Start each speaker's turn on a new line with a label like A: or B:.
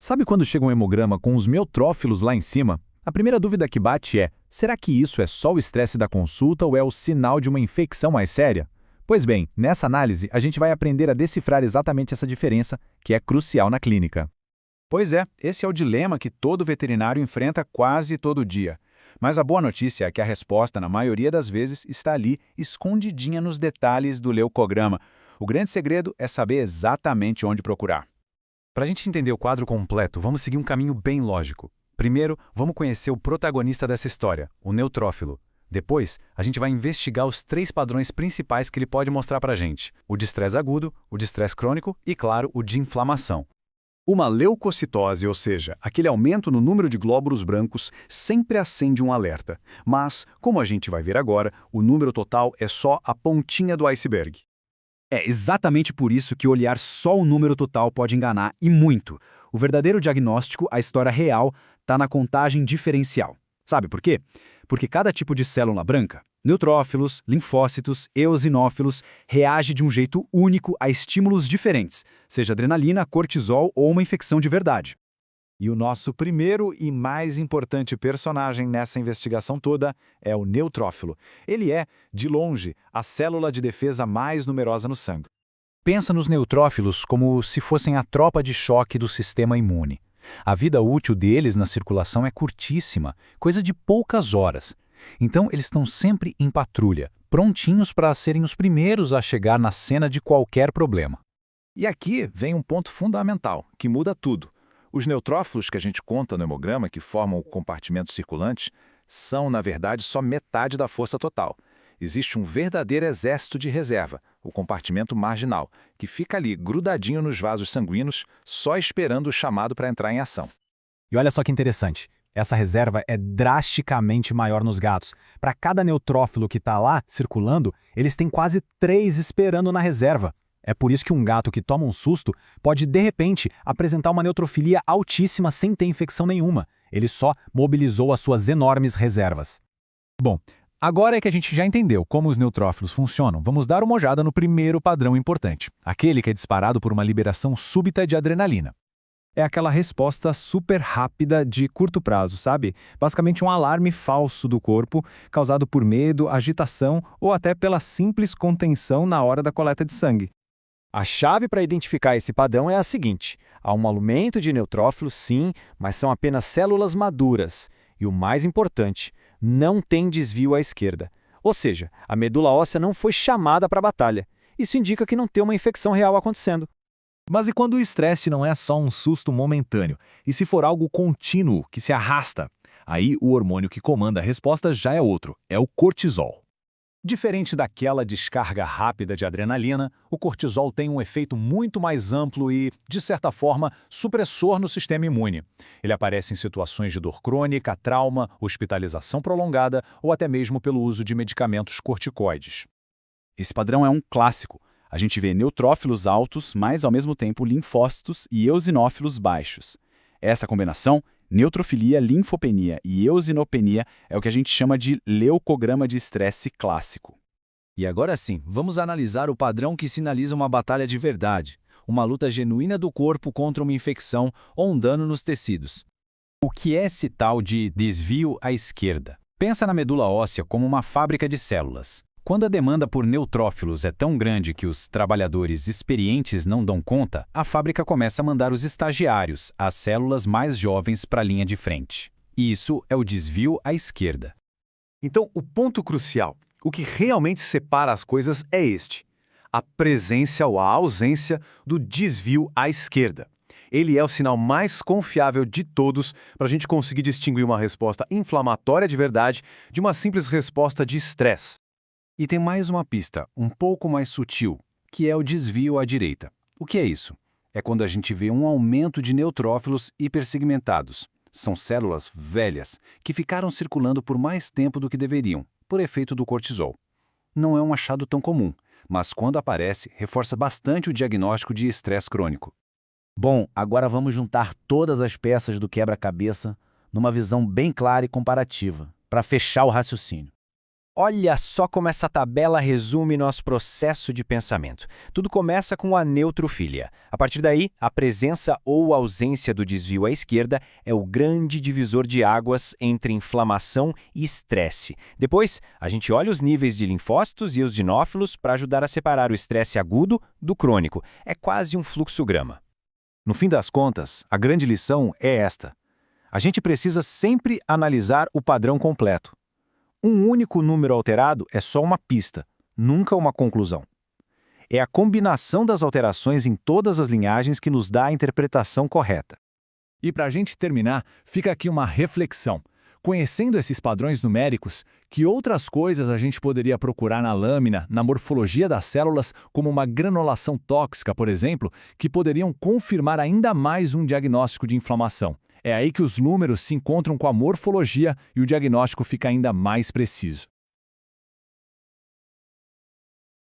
A: Sabe quando chega um hemograma com os neutrófilos lá em cima? A primeira dúvida que bate é: será que isso é só o estresse da consulta ou é o sinal de uma infecção mais séria? Pois bem, nessa análise a gente vai aprender a decifrar exatamente essa diferença, que é crucial na clínica.
B: Pois é, esse é o dilema que todo veterinário enfrenta quase todo dia. Mas a boa notícia é que a resposta, na maioria das vezes, está ali, escondidinha nos detalhes do leucograma. O grande segredo é saber exatamente onde procurar.
A: Para a gente entender o quadro completo, vamos seguir um caminho bem lógico. Primeiro, vamos conhecer o protagonista dessa história, o neutrófilo. Depois, a gente vai investigar os 3 padrões principais que ele pode mostrar para a gente: o de estresse agudo, o de estresse crônico e, claro, o de inflamação.
B: Uma leucocitose, ou seja, aquele aumento no número de glóbulos brancos, sempre acende um alerta. Mas, como a gente vai ver agora, o número total é só a pontinha do iceberg. É exatamente por isso que olhar só o número total pode enganar, e muito. O verdadeiro diagnóstico, a história real, está na contagem diferencial. Sabe por quê? Porque cada tipo de célula branca, neutrófilos, linfócitos, eosinófilos, reage de um jeito único a estímulos diferentes, seja adrenalina, cortisol ou uma infecção de verdade. E o nosso primeiro e mais importante personagem nessa investigação toda é o neutrófilo. Ele é, de longe, a célula de defesa mais numerosa no sangue.
A: Pensa nos neutrófilos como se fossem a tropa de choque do sistema imune. A vida útil deles na circulação é curtíssima, coisa de poucas horas. Então, eles estão sempre em patrulha, prontinhos para serem os primeiros a chegar na cena de qualquer problema.
B: E aqui vem um ponto fundamental, que muda tudo. Os neutrófilos que a gente conta no hemograma, que formam o compartimento circulante, são, na verdade, só metade da força total. Existe um verdadeiro exército de reserva, o compartimento marginal, que fica ali grudadinho nos vasos sanguíneos, só esperando o chamado para entrar em ação.
A: E olha só que interessante, essa reserva é drasticamente maior nos gatos. Para cada neutrófilo que está lá circulando, eles têm quase 3 esperando na reserva. É por isso que um gato que toma um susto pode, de repente, apresentar uma neutrofilia altíssima sem ter infecção nenhuma. Ele só mobilizou as suas enormes reservas. Bom, agora é que a gente já entendeu como os neutrófilos funcionam, vamos dar uma olhada no primeiro padrão importante, aquele que é disparado por uma liberação súbita de adrenalina.
B: É aquela resposta super rápida de curto prazo, sabe? Basicamente um alarme falso do corpo, causado por medo, agitação ou até pela simples contenção na hora da coleta de sangue.
C: A chave para identificar esse padrão é a seguinte: há um aumento de neutrófilos, sim, mas são apenas células maduras. E o mais importante, não tem desvio à esquerda. Ou seja, a medula óssea não foi chamada para a batalha. Isso indica que não tem uma infecção real acontecendo.
D: Mas e quando o estresse não é só um susto momentâneo, e se for algo contínuo, que se arrasta? Aí o hormônio que comanda a resposta já é outro, é o cortisol.
B: Diferente daquela descarga rápida de adrenalina, o cortisol tem um efeito muito mais amplo e, de certa forma, supressor no sistema imune. Ele aparece em situações de dor crônica, trauma, hospitalização prolongada ou até mesmo pelo uso de medicamentos corticoides.
E: Esse padrão é um clássico. A gente vê neutrófilos altos, mas ao mesmo tempo linfócitos e eosinófilos baixos. Essa combinação, neutrofilia, linfopenia e eosinopenia, é o que a gente chama de leucograma de estresse clássico.
F: E agora sim, vamos analisar o padrão que sinaliza uma batalha de verdade, uma luta genuína do corpo contra uma infecção ou um dano nos tecidos.
A: O que é esse tal de desvio à esquerda? Pensa na medula óssea como uma fábrica de células. Quando a demanda por neutrófilos é tão grande que os trabalhadores experientes não dão conta, a fábrica começa a mandar os estagiários, as células mais jovens, para a linha de frente. Isso é o desvio à esquerda.
B: Então, o ponto crucial, o que realmente separa as coisas é este: a presença ou a ausência do desvio à esquerda. Ele é o sinal mais confiável de todos para a gente conseguir distinguir uma resposta inflamatória de verdade de uma simples resposta de estresse. E tem mais uma pista, um pouco mais sutil, que é o desvio à direita. O que é isso? É quando a gente vê um aumento de neutrófilos hipersegmentados. São células velhas que ficaram circulando por mais tempo do que deveriam, por efeito do cortisol. Não é um achado tão comum, mas quando aparece, reforça bastante o diagnóstico de estresse crônico.
F: Bom, agora vamos juntar todas as peças do quebra-cabeça numa visão bem clara e comparativa, para fechar o raciocínio.
C: Olha só como essa tabela resume nosso processo de pensamento. Tudo começa com a neutrofilia. A partir daí, a presença ou ausência do desvio à esquerda é o grande divisor de águas entre inflamação e estresse. Depois, a gente olha os níveis de linfócitos e eosinófilos para ajudar a separar o estresse agudo do crônico. É quase um fluxograma.
D: No fim das contas, a grande lição é esta. A gente precisa sempre analisar o padrão completo. Um único número alterado é só uma pista, nunca uma conclusão. É a combinação das alterações em todas as linhagens que nos dá a interpretação correta.
G: E para a gente terminar, fica aqui uma reflexão. Conhecendo esses padrões numéricos, que outras coisas a gente poderia procurar na lâmina, na morfologia das células, como uma granulação tóxica, por exemplo, que poderiam confirmar ainda mais um diagnóstico de inflamação? É aí que os números se encontram com a morfologia e o diagnóstico fica ainda mais preciso.